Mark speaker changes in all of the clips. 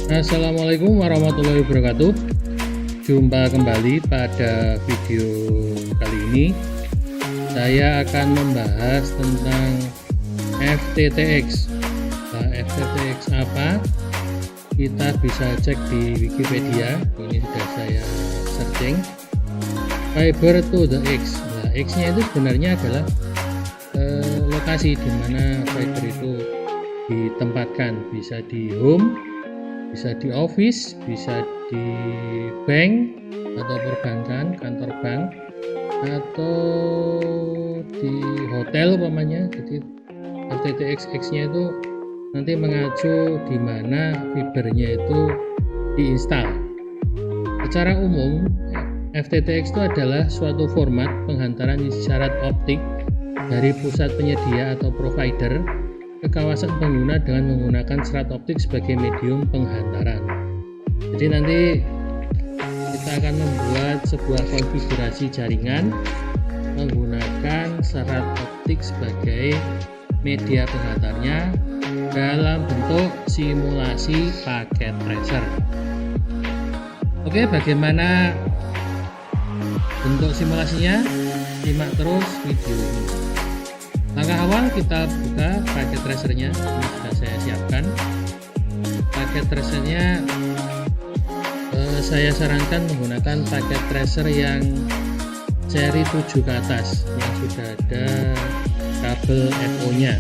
Speaker 1: Assalamualaikum warahmatullahi wabarakatuh. Jumpa kembali pada video kali ini. Saya akan membahas tentang FTTX. Nah, FTTX apa? Kita bisa cek di Wikipedia. Ini sudah saya searching. Fiber to the X. Nah, X-nya itu sebenarnya adalah lokasi di mana fiber itu ditempatkan. Bisa di home, bisa di office, bisa di bank atau perbankan, kantor bank, atau di hotel umpamanya. Jadi FTTX nya itu nanti mengacu di mana fibernya itu diinstal. Secara umum FTTX itu adalah suatu format penghantaran isyarat optik dari pusat penyedia atau provider ke kawasan pengguna dengan menggunakan serat optik sebagai medium penghantaran. Jadi nanti kita akan membuat sebuah konfigurasi jaringan menggunakan serat optik sebagai media penghantarnya dalam bentuk simulasi paket tracer. Oke, bagaimana bentuk simulasinya? Simak terus video ini. Langkah awal kita buka paket tracernya. Ini sudah saya siapkan. Paket tracernya saya sarankan menggunakan paket tracer yang seri 7 ke atas yang sudah ada kabel FO nya.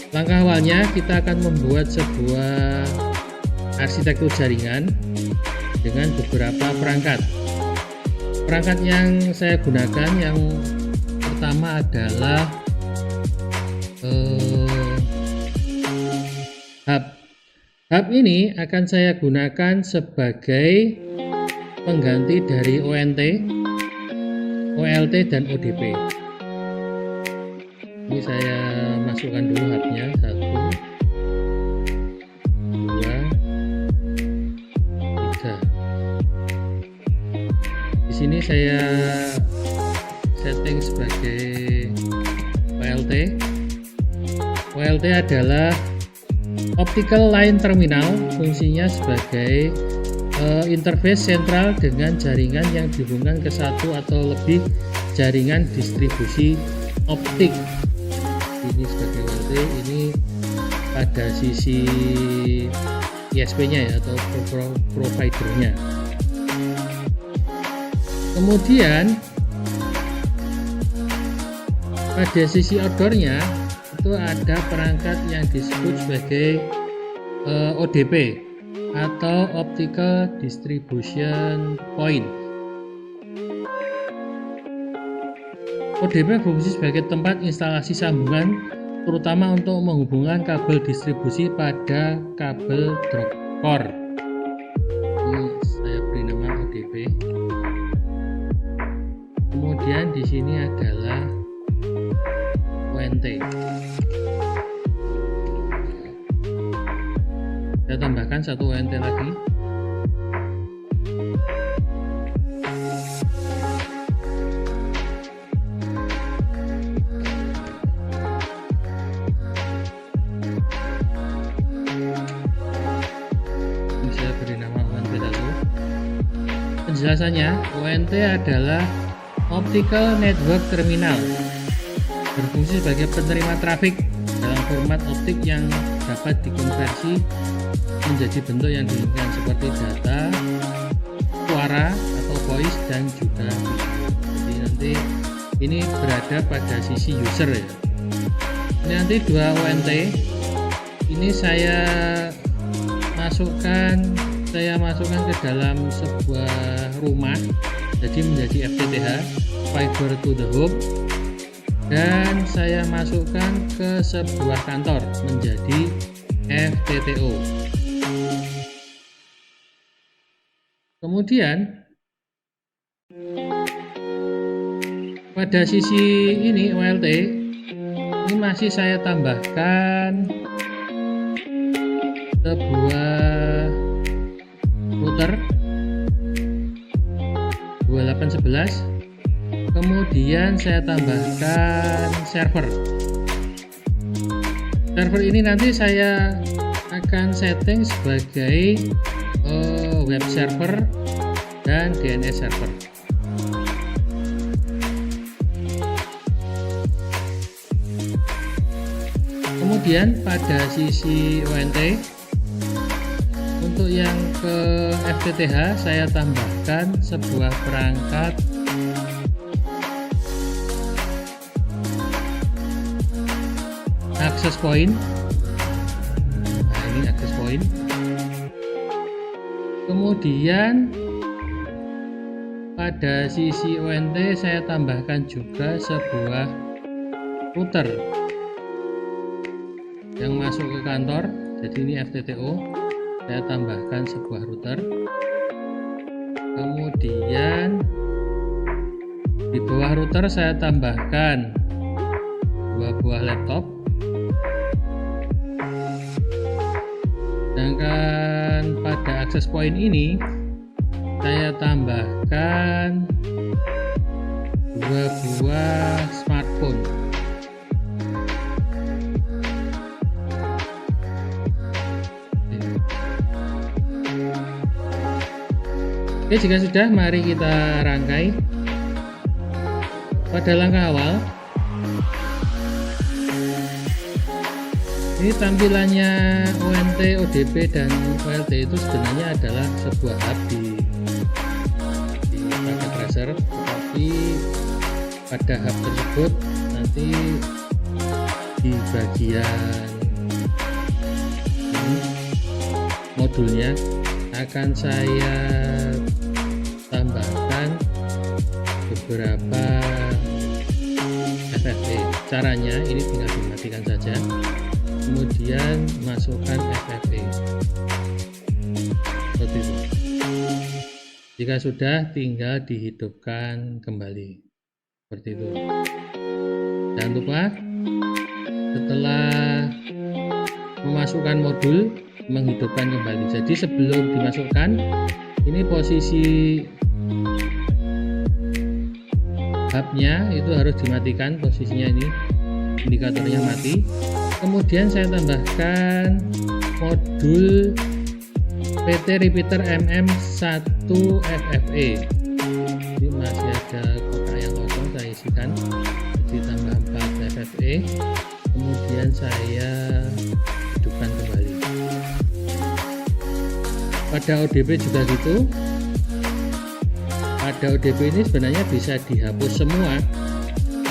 Speaker 1: Langkah awalnya kita akan membuat sebuah arsitektur jaringan dengan beberapa perangkat. Perangkat yang saya gunakan yang pertama adalah hub. Hub ini akan saya gunakan sebagai pengganti dari ONT, OLT, dan ODP. Ini saya masukkan dulu hubnya, 1, 2, 3. Di sini saya setting sebagai OLT. OLT adalah optical line terminal, fungsinya sebagai interface sentral dengan jaringan yang dihubungkan ke satu atau lebih jaringan distribusi optik. Ini sebagai OLT, ini pada sisi ISP-nya ya, atau providernya. Kemudian pada sisi outdoornya itu ada perangkat yang disebut sebagai ODP atau Optical Distribution Point. ODP berfungsi sebagai tempat instalasi sambungan, terutama untuk menghubungkan kabel distribusi pada kabel drop core. Ini saya beri nama ODP. Kemudian di sini adalah ONT. Saya tambahkan satu ONT lagi. Ini saya beri nama ONT satu. Penjelasannya, ONT adalah Optical Network Terminal, berfungsi sebagai penerima trafik dalam format optik yang dapat dikonversi menjadi bentuk yang diinginkan seperti data, suara atau voice, dan juga video. Jadi nanti ini berada pada sisi user ya. Ini nanti dua ONT ini saya masukkan ke dalam sebuah rumah, jadi menjadi FTTH, Fiber to the Home, dan saya masukkan ke sebuah kantor menjadi FTTO. Kemudian pada sisi ini OLT ini masih saya tambahkan sebuah router 2811. Kemudian saya tambahkan server. Server ini nanti saya akan setting sebagai web server dan DNS server. Kemudian pada sisi ONT, untuk yang ke FTTH saya tambahkan sebuah perangkat access point. Nah, ini access point. Kemudian pada sisi ONT saya tambahkan juga sebuah router yang masuk ke kantor. Jadi ini FTTO, saya tambahkan sebuah router. Kemudian di bawah router saya tambahkan 2 buah laptop. Sedangkan pada access point ini saya tambahkan 2 buah smartphone. Oke, jika sudah, mari kita rangkai. Pada langkah awal, ini tampilannya ONT, ODP, dan OLT itu sebenarnya adalah sebuah hub di paket tracer, tetapi pada hub tersebut nanti di bagian ini modulnya akan saya tambahkan beberapa FFP. Caranya ini tinggal dimatikan saja, kemudian masukkan FFP seperti itu. Jika sudah, tinggal dihidupkan kembali seperti itu. Jangan lupa setelah memasukkan modul, menghidupkan kembali. Jadi sebelum dimasukkan, ini posisi hubnya itu harus dimatikan, posisinya ini indikatornya mati. Kemudian saya tambahkan modul PT Repeater MM1 FFE. Ini masih ada kotak yang kosong, saya isikan. Jadi tambah 4 FFE. Kemudian saya hidupkan kembali. Pada ODP juga gitu. Pada ODP ini sebenarnya bisa dihapus semua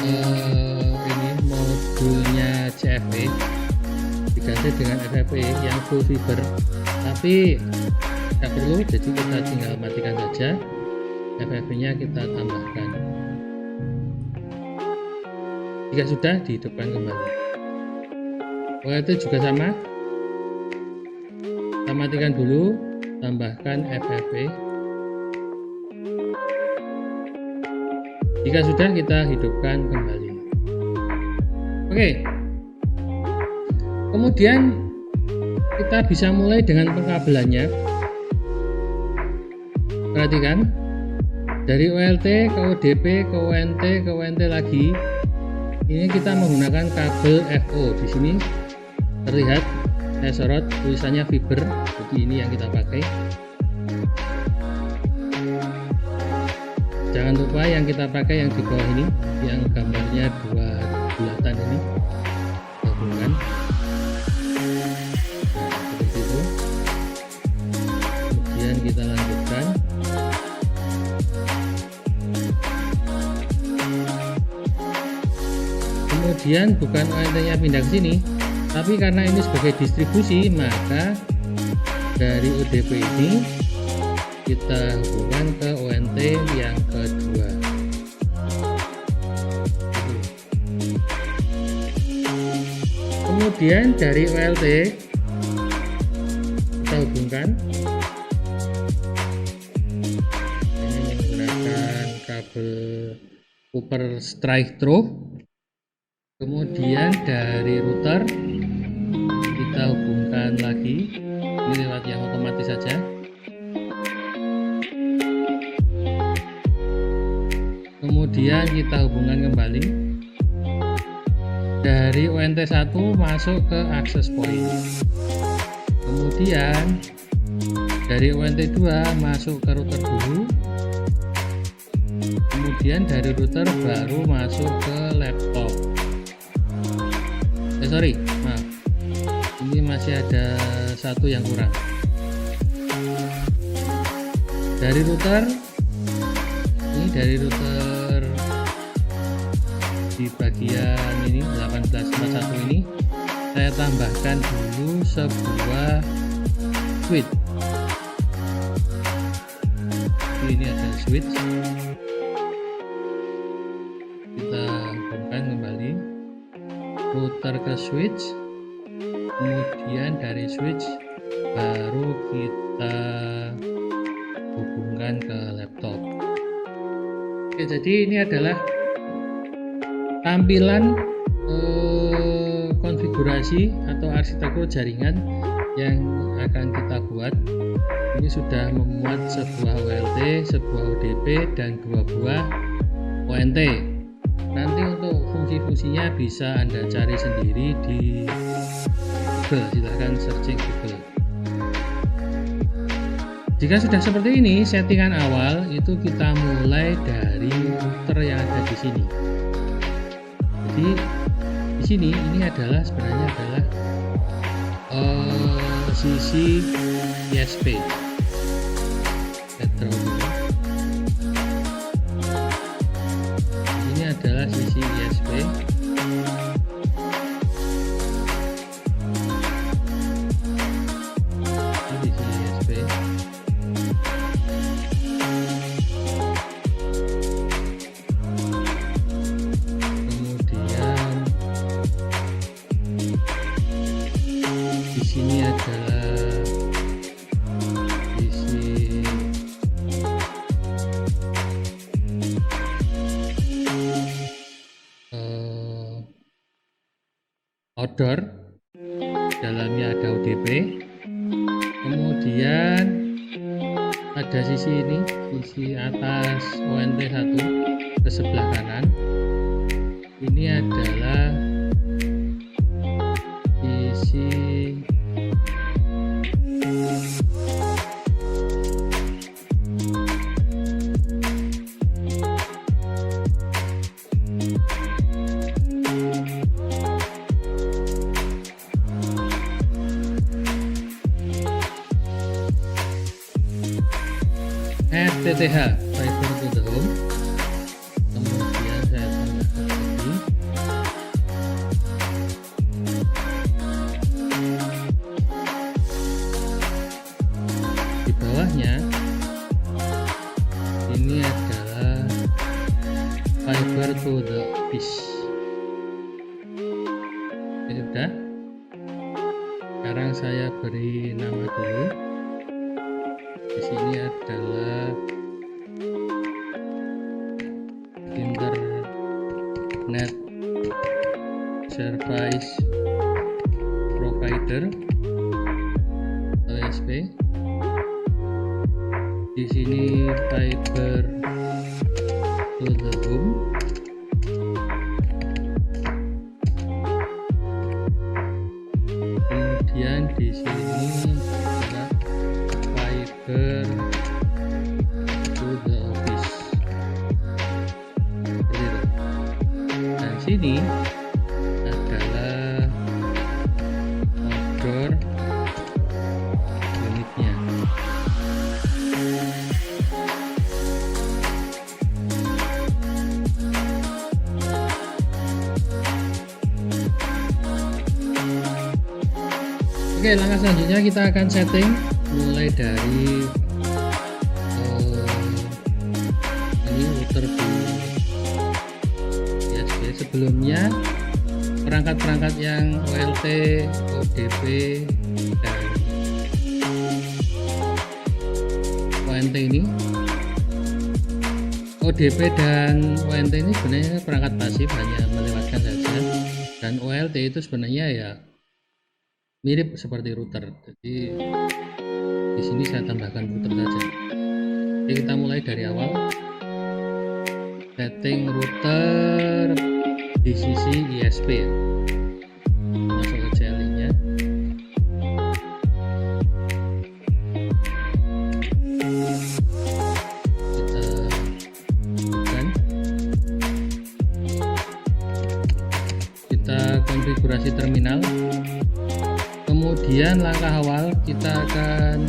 Speaker 1: ini modulnya CFE, diganti dengan FFE yang full fiber, tapi tidak perlu, jadi kita tinggal matikan saja, FFE nya kita tambahkan. Jika sudah, dihidupkan kembali. OLT juga sama, kita matikan dulu, tambahkan FFE. Jika sudah, kita hidupkan kembali. Oke, kemudian kita bisa mulai dengan pengkabelannya. Perhatikan, dari OLT ke ODP ke ONT ke ONT lagi, ini kita menggunakan kabel FO. Di sini terlihat saya sorot tulisannya fiber, jadi ini yang kita pakai. Jangan lupa yang kita pakai yang di bawah ini, yang gambarnya 2 bulatan ini, gabungan. Nah, seperti itu. Kemudian kita lanjutkan. Kemudian bukan ONT-nya pindah ke sini, tapi karena ini sebagai distribusi, maka dari ODP ini kita hubungkan ke ONT yang kedua. Kemudian dari OLT kita hubungkan ini menggunakan kabel Cooper Strike Through. Kemudian dari router kita hubungkan lagi, ini lewat yang otomatis saja. Kemudian kita hubungkan kembali dari ONT1 masuk ke access point. Kemudian dari ONT 2 masuk ke router dulu, kemudian dari router baru masuk ke laptop. Sorry, maaf, ini masih ada satu yang kurang. Dari router di bagian ini 1841 ini saya tambahkan dulu sebuah switch. Ini ada switch, kita hubungkan kembali router ke switch, kemudian dari switch baru kita hubungkan ke laptop. Oke, jadi ini adalah tampilan konfigurasi atau arsitektur jaringan yang akan kita buat. Ini sudah memuat sebuah OLT, sebuah ODP, dan 2 buah ONT. Nanti untuk fungsi-fungsinya bisa Anda cari sendiri di Google, silahkan searching Google. Jika sudah seperti ini, settingan awal itu kita mulai dari router yang ada di sini. Jadi di sini ini adalah sebenarnya adalah sisi ISP. Ini adalah sisi ISP. Di sini adalah sisi outdoor, dalamnya ada ODP, kemudian ada sisi ini, sisi atas ONT 1 ke sebelah kanan. Ini adalah sisi FTTH, Fiber to the Home. Kemudian saya tambahkan lagi di bawahnya. Ini adalah Fiber to the Office. Ini sudah. Sekarang saya beri nama dulu. Di sini adalah Internet Service Provider (ISP). Di sini Fiber to the Home. Kemudian di sini adalah Fiber to the Office. Seperti itu. Dan sini adalah outdoor unitnya. Oke, langkah selanjutnya kita akan setting mulai dari ini router di ISP. Sebelumnya perangkat-perangkat yang OLT, ODP, dan ONT ini, ODP dan ONT ini sebenarnya perangkat pasif, hanya melewatkan saja, dan OLT itu sebenarnya ya mirip seperti router. Jadi di sini saya tambahkan router saja. Jadi kita mulai dari awal. Setting router di sisi ISP. Masuk ke CLI-nya. Kemudian langkah awal kita akan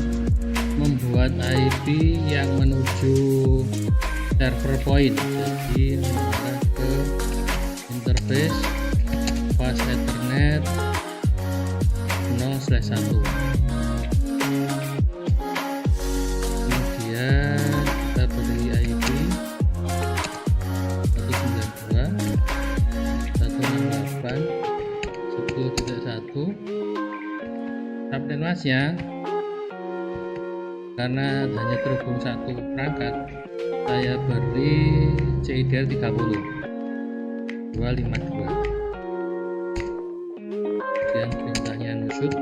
Speaker 1: membuat IP yang menuju server point. Jadi mengarah ke interface fast ethernet 0/1. Kemudian kita beri IP 192.168.10.1. Subnet masnya karena hanya terhubung satu perangkat, saya beri CIDR 30.252. Kemudian perintahnya nusuk.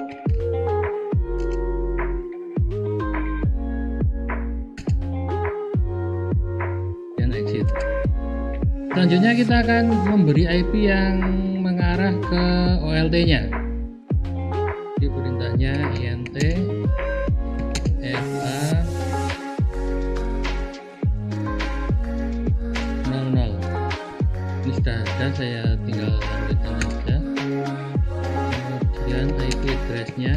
Speaker 1: Dan exit. Selanjutnya kita akan memberi IP yang mengarah ke OLT nya. Jadi perintahnya INT FA 00. Ini sudah ada, saya tinggal lanjutkan saja. Kemudian IP address-nya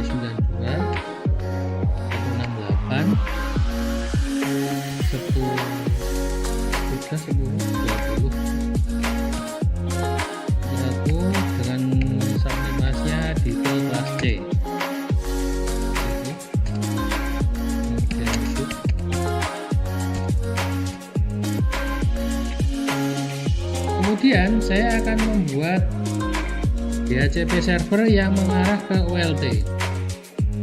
Speaker 1: 192.168.10. Sudah 10.20. Lalu dengan subnet masnya di kelas C. Kemudian saya akan membuat DHCP server yang mengarah ke OLT.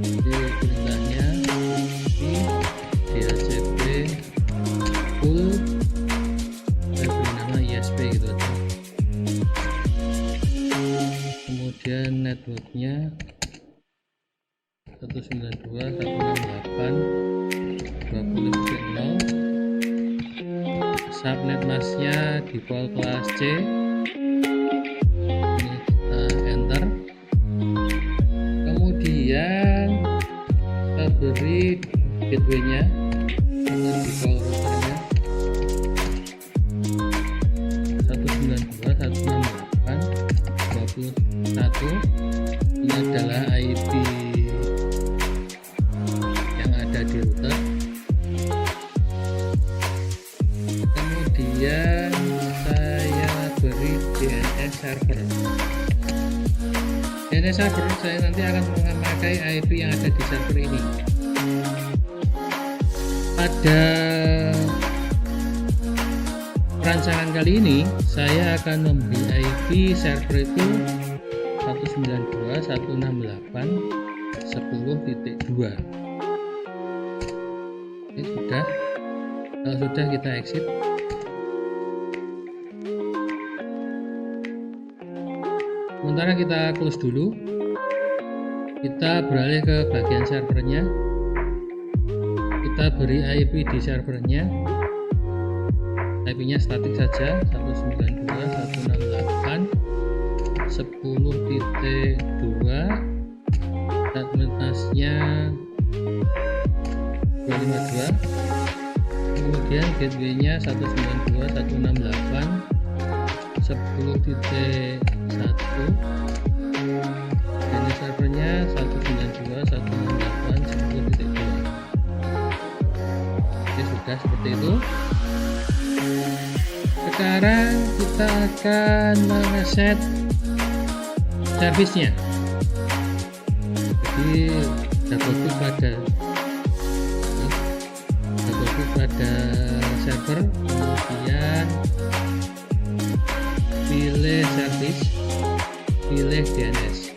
Speaker 1: Jadi perintahnya di DHCP full, saya beri nama ISP gitu aja. Kemudian networknya 192.168.20.0. Subnet masnya default kelas C. Ini kita enter. Kemudian kita beri gateway-nya atau default routernya 192.168.21. Ini adalah IP yang ada di router. Kemudian saya beri DNS server. DNS server saya nanti akan memakai IP yang ada di server ini. Pada rancangan kali ini saya akan memberi IP server itu 192.168.10.2. Ini sudah. Kalau sudah, kita exit. Sementara kita close dulu. Kita beralih ke bagian servernya. Kita beri IP di servernya. IP-nya statik saja 192.168.10.2. Subnet masnya 252. Kemudian gateway-nya 192.168.10.1. Dan servernya 192.168.10.2. Oke, sudah seperti itu. Sekarang kita akan mengeset servisnya. Jadi double klik pada server, kemudian pilih service, pilih DNS.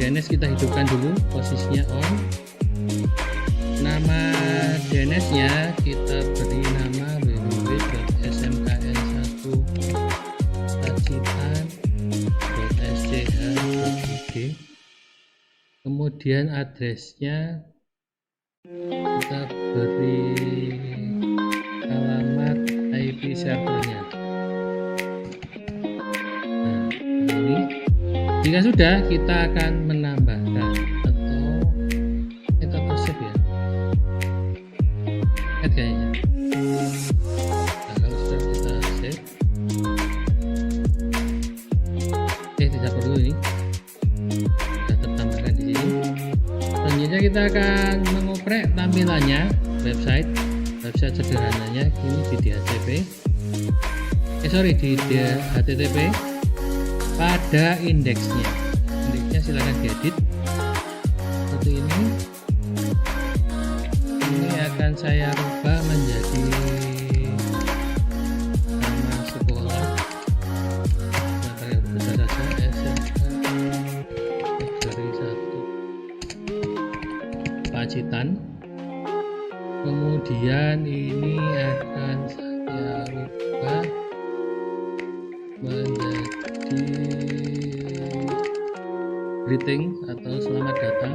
Speaker 1: DNS kita hidupkan dulu, posisinya on. Nama DNS nya kita beri nama www.smkn1.tacitan.sch.id. Kemudian addressnya kita beri alamat IP servernya. Nah, ini jika sudah, kita akan menambahkan atau kita save ya, kayaknya. Nah, kalau sudah kita save, tidak perlu dulu nih, sudah tertambahkan di sini. Selanjutnya kita akan mengoprek tampilannya website sederhananya ini di DHCP, di HTTP pada indeksnya silahkan diedit seperti ini. Ini akan saya rubah menjadi nama sekolah yang besar saja, SMK Negeri 1 Pacitan. Kemudian ini akan saya rubah menjadi greeting atau selamat datang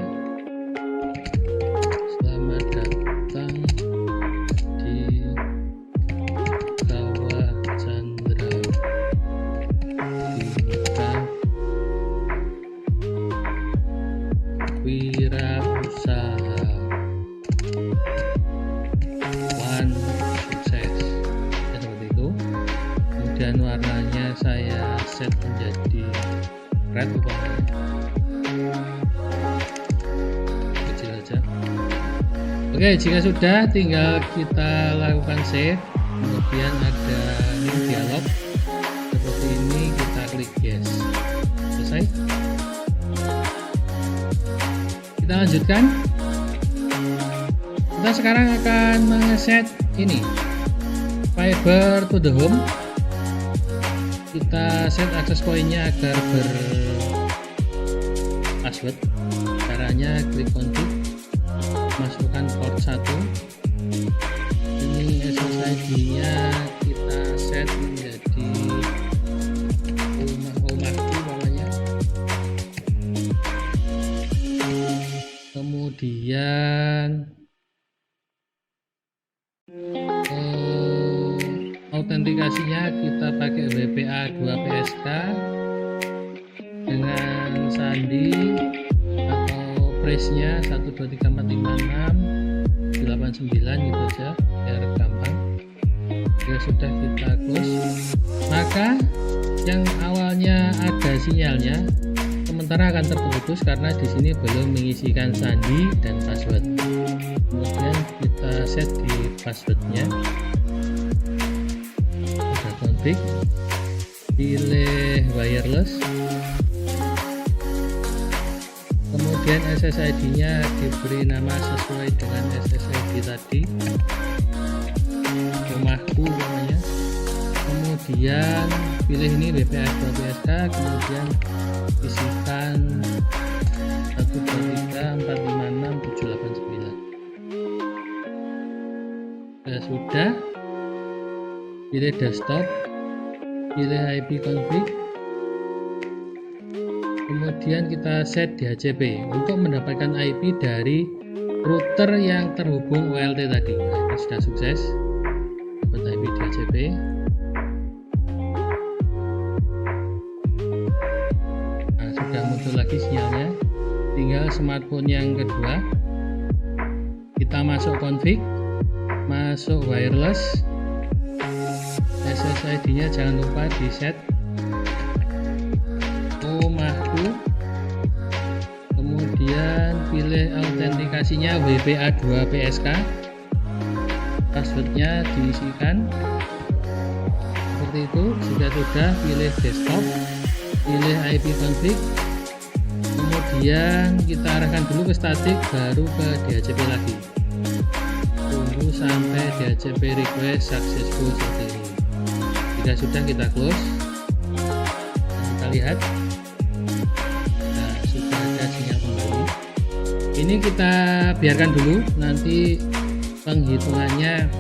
Speaker 1: di Kawah Chandra Bhinneka Wirausaha One Sukses, ya, seperti itu. Kemudian warnanya saya set menjadi red umpamanya, kecil aja. Oke, jika sudah tinggal kita lakukan save. Kemudian ada ini dialog seperti ini, kita klik yes, selesai. Kita lanjutkan. Kita sekarang akan mengeset ini fiber to the home. Kita set access point-nya agar berpassword. Caranya klik config, masukkan port 1. Ini SSID-nya kita set menjadi rumahku namanya. Kemudian autentikasinya kita pakai WPA2PSK dengan sandi atau phrase-nya 12345689 gitu aja biar gampang. Jika sudah kita close, maka yang awalnya ada sinyalnya sementara akan terputus karena di sini belum mengisikan sandi dan password. Kemudian kita set di passwordnya, kita config, pilih wireless, kemudian SSID nya diberi nama sesuai dengan SSID tadi, rumahku namanya. Kemudian pilih ini WPA2PSK, kemudian isikan 12345679. Sudah, pilih desktop, pilih IP config, kemudian kita set DHCP untuk mendapatkan IP dari router yang terhubung OLT tadi. Nah, ini sudah sukses dapat IP DHCP. Nah, sudah muncul lagi sinyalnya. Tinggal smartphone yang kedua, kita masuk config, masuk wireless, SSID nya jangan lupa di set rumahku, kemudian pilih autentikasinya WPA2PSK, passwordnya diisikan seperti itu. Jika sudah, pilih desktop, pilih IP config, kemudian kita arahkan dulu ke static, baru ke DHCP lagi. Tunggu sampai DHCP request successful seperti ini. Jika sudah, kita close. Kita lihat, nah, sudah ada sinyal kembali. Ini kita biarkan dulu, nanti penghitungannya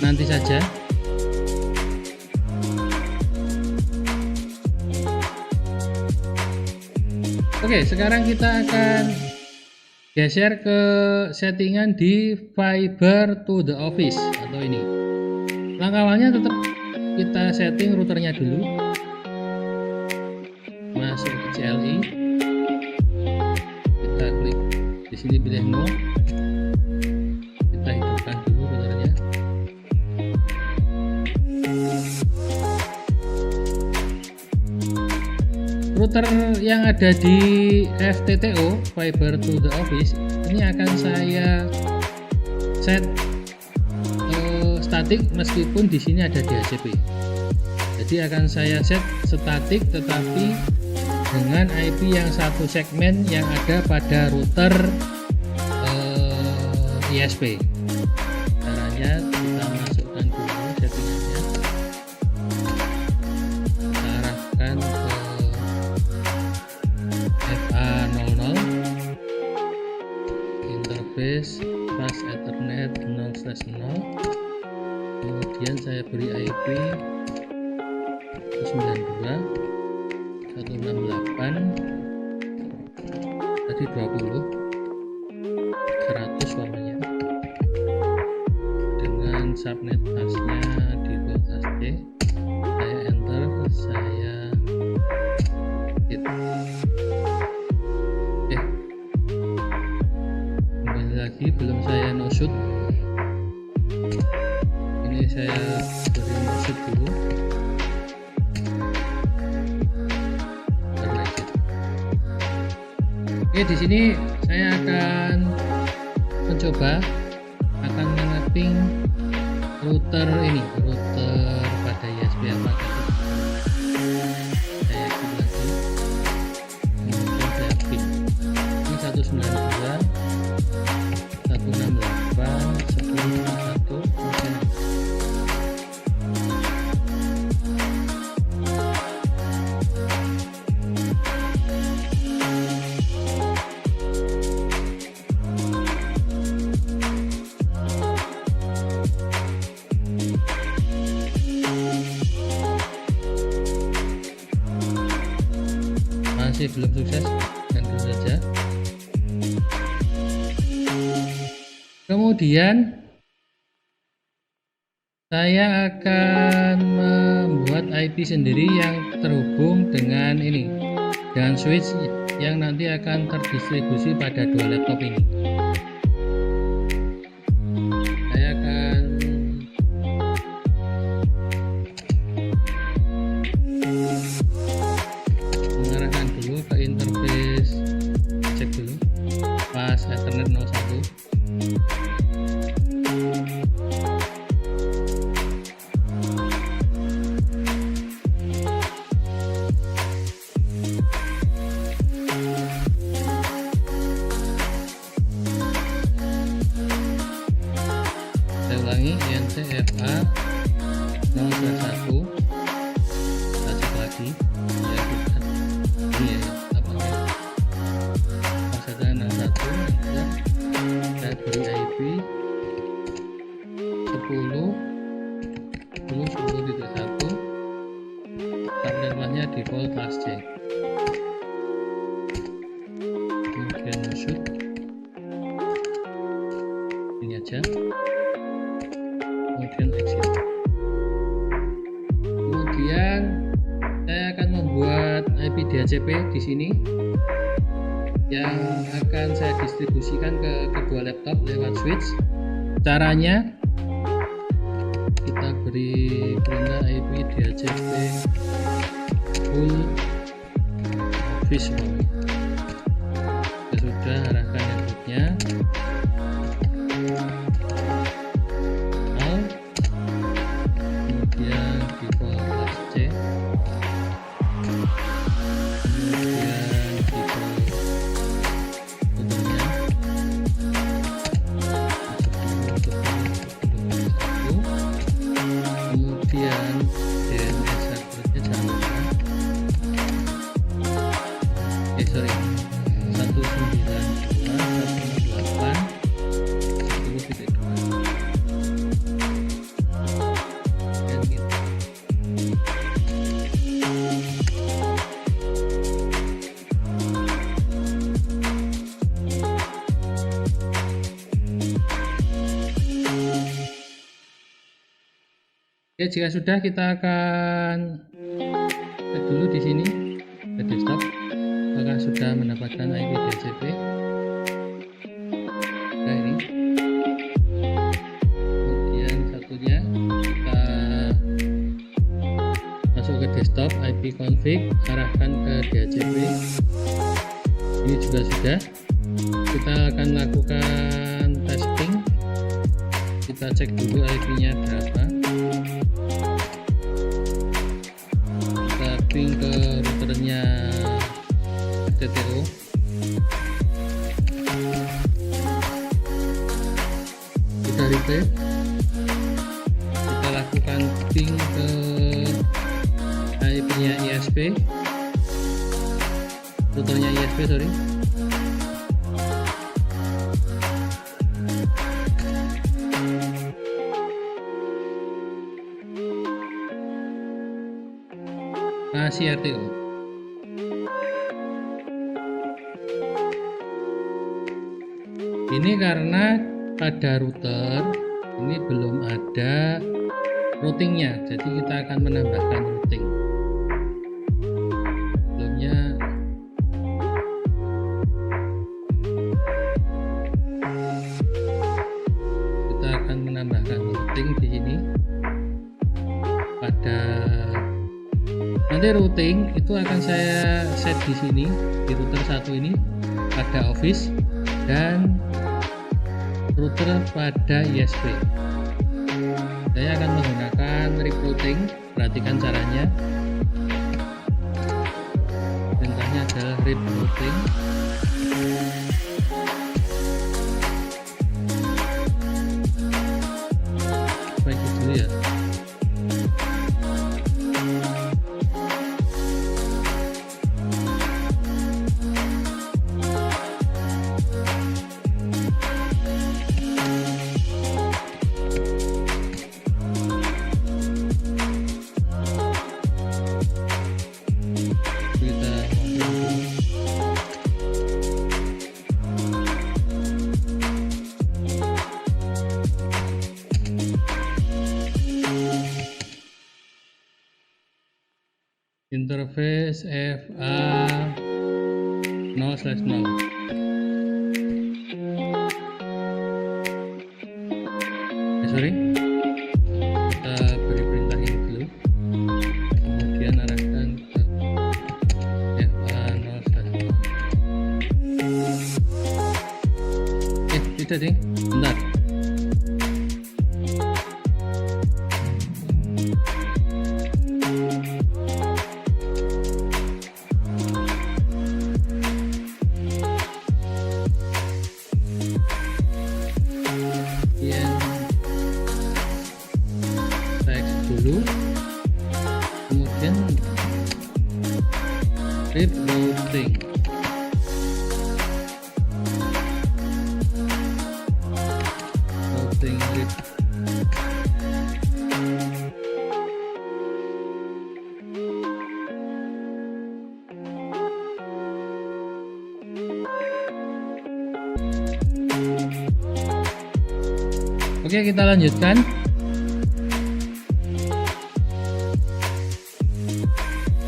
Speaker 1: nanti saja. Oke, sekarang kita akan geser ke settingan di fiber to the office atau ini. Langkah awalnya tetap kita setting routernya dulu. Masuk ke CLI, kita klik di sini, pilih no, kita hidupkan dulu routernya. router yang ada di FTTO, Fiber to the Office, ini akan saya set statik meskipun di sini ada DHCP. Jadi akan saya set statik tetapi dengan IP yang satu segmen yang ada pada router ISP. Caranya kita masukkan dulu settingannya, kita arahkan ke FA00, interface fast ethernet 0/0, kemudian saya beri IP 192.168, tadi 20 100 umpamanya, dengan subnet pasnya di volt AC. Saya enter, saya hit. Oke, kembali lagi, belum saya no shoot. Ini saya beri no shoot dulu. Oke, di sini saya akan mencoba akan memapping router ini, router pada ISP apakah itu. Saya klik lagi, kemudian saya pin. Ini 192.168.10.1 mungkin. Masih belum sukses, dan dulu saja. Kemudian saya akan membuat IP sendiri yang terhubung dengan ini, dengan switch yang nanti akan terdistribusi pada dua laptop ini. Saya akan mengarahkan dulu ke interface, cek dulu pas Ethernet 01. Saya ulangi, INT-FA 0/1. Kita cek lagi, ya bukan ini ya, lapangnya pasnya 01. Saya beri IP 10.10.1, subnet pasnya default class C, kemudian shoot ini aja, kemudian exit. Kemudian saya akan membuat IP DHCP di sini yang akan saya distribusikan ke kedua laptop lewat switch. Caranya kita beri perintah IP DHCP full office. Sudah, arahkan inputnya nol, kemudian default class C, kemudian default routernya kemudian DNS servernya jangan lupa, sorry, 192.168.10.2. Dan gitu. Oke, jika sudah kita akan cek dulu di sini ke desktop apakah sudah mendapatkan IP DHCP. Nah ini, kemudian satunya kita masuk ke desktop, of IP config, arahkan ke DHCP. Ini juga sudah. Kita akan lakukan testing. Kita cek dulu IP-nya berapa. Kita ping ke routernya FTTO. Kita repeat. Kita lakukan ping ke IP-nya ISP, routernya ISP, sorry. Masih RTO. Ini karena pada router ini belum ada routingnya, jadi kita akan menambahkan routing. Sebelumnya kita akan menambahkan routing di sini. Nanti routing itu akan saya set di sini, di router satu ini pada office dan router pada ISP. Saya akan menggunakan RIP routing. Perhatikan caranya. Perintahnya adalah RIP routing. Baik dulu ya. Interface FA 0/0. Sorry, kita beri perintah ini dulu, kemudian arahkan ke FA 0/0. Tidak ding, bentar. Dulu, kemudian RIP routing. RIP. Oke, kita lanjutkan.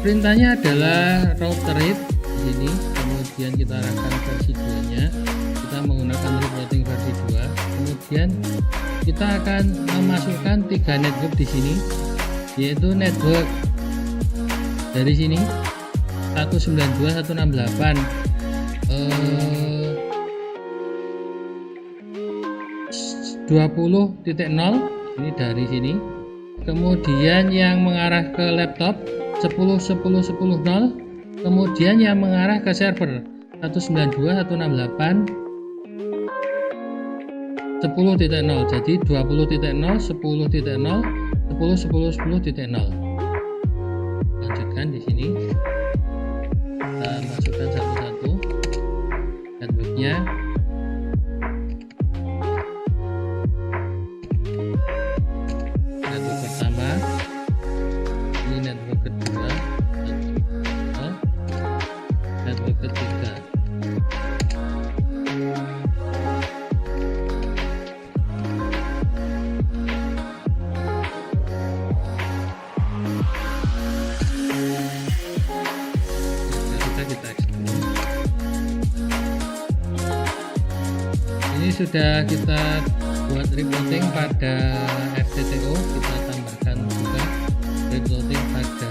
Speaker 1: Perintahnya adalah router RIP di sini, kemudian kita arahkan versi 2-nya. Kita menggunakan RIP routing versi 2. Kemudian kita akan memasukkan 3 network di sini, yaitu network dari sini 192.168 20.0 ini dari sini. Kemudian yang mengarah ke laptop 10.10.10.0, kemudian yang mengarah ke server 192.168 10.0, jadi 20.0, 10.0, 10, 10, 10.0. Lanjutkan di sini, kita masukkan satu-satu networknya. Network pertama, ini network kedua, network ketiga. Ini sudah kita buat routing pada FTTO, kita tambahkan juga routing pada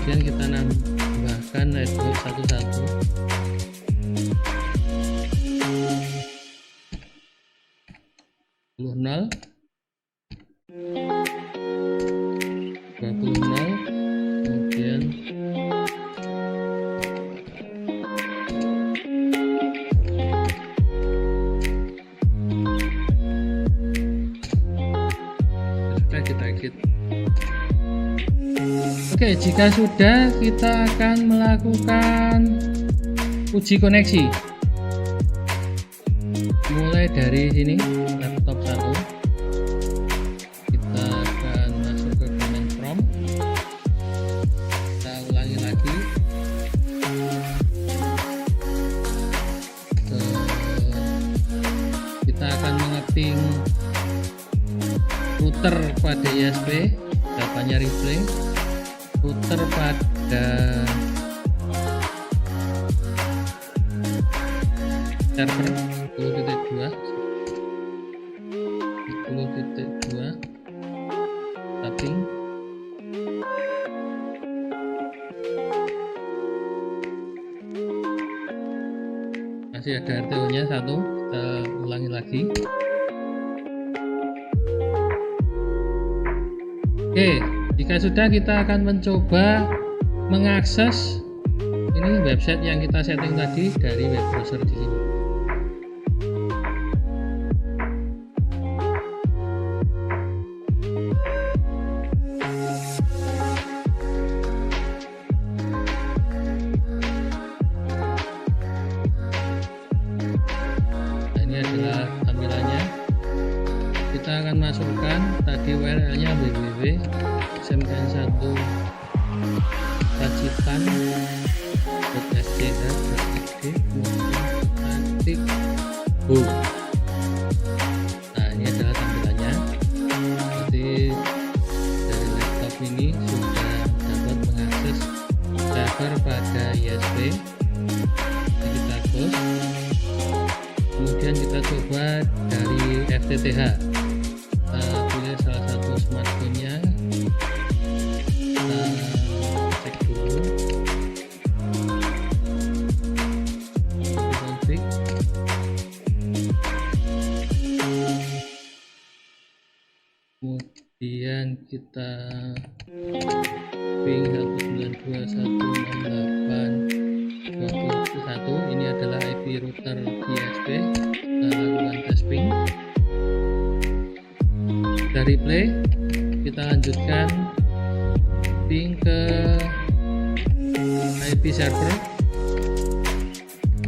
Speaker 1: Kemudian kita nambahkan network 11 0 20 0, kemudian kita exit. Oke, jika sudah, kita akan melakukan uji koneksi. Mulai dari sini, laptop 1. Kita akan masuk ke command prompt. Kita ulangi lagi. Kita akan mengetik router pada ISP, jawabannya replay. Router pada server 10.2 tapping. Masih ada RTO nya 1, kita ulangi lagi. Oke, jika sudah, kita akan mencoba mengakses ini website yang kita setting tadi dari web browser di sini. Nah, ini adalah tampilannya. Kita akan masukkan tadi URL-nya www.smkn1 pacitan.sch.id, kemudian ketik home. Nah, ini adalah tampilannya. Jadi dari laptop ini sudah dapat mengakses server pada ISP. Kita close. Kemudian kita coba dari FTTH. Pilih salah satu smartphone-nya, kita cek dulu, config. Kemudian kita ping 192.168.21. Ini adalah IP router ISP. Kita lakukan tes ping. Dari play, kita lanjutkan ping ke IP server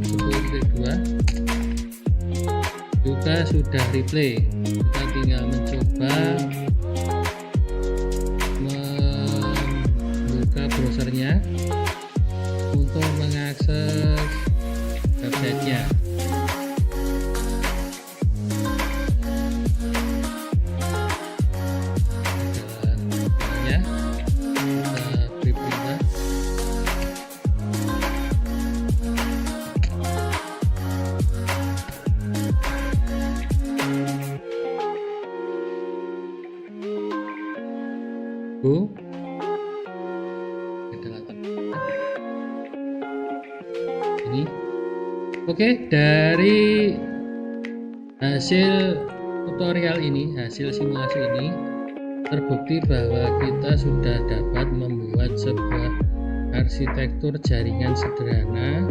Speaker 1: 10.2. Juga sudah replay. Kita tinggal mencoba membuka browsernya untuk mengakses websitenya. Ini oke, dari hasil tutorial ini, hasil simulasi ini, terbukti bahwa kita sudah dapat membuat sebuah arsitektur jaringan sederhana,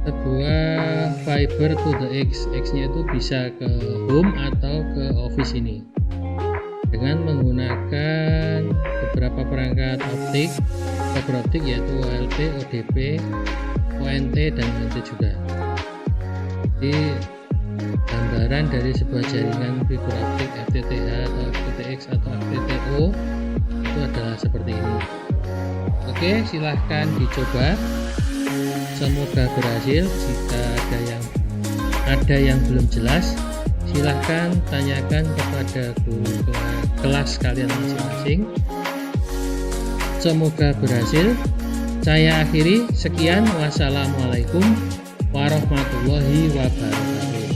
Speaker 1: sebuah fiber to the X. X-nya itu bisa ke home atau ke office ini, dengan menggunakan beberapa perangkat optik, fiber optik, yaitu OLT, ODP, ONT, dan ONT juga. Jadi gambaran dari sebuah jaringan fiber optik FTTH atau FTTX atau FTTO itu adalah seperti ini. Oke, silahkan dicoba. Semoga berhasil. Jika ada yang belum jelas, silahkan tanyakan kepada guru kelas kalian masing-masing. Semoga berhasil. Saya akhiri, sekian, wassalamualaikum warahmatullahi wabarakatuh.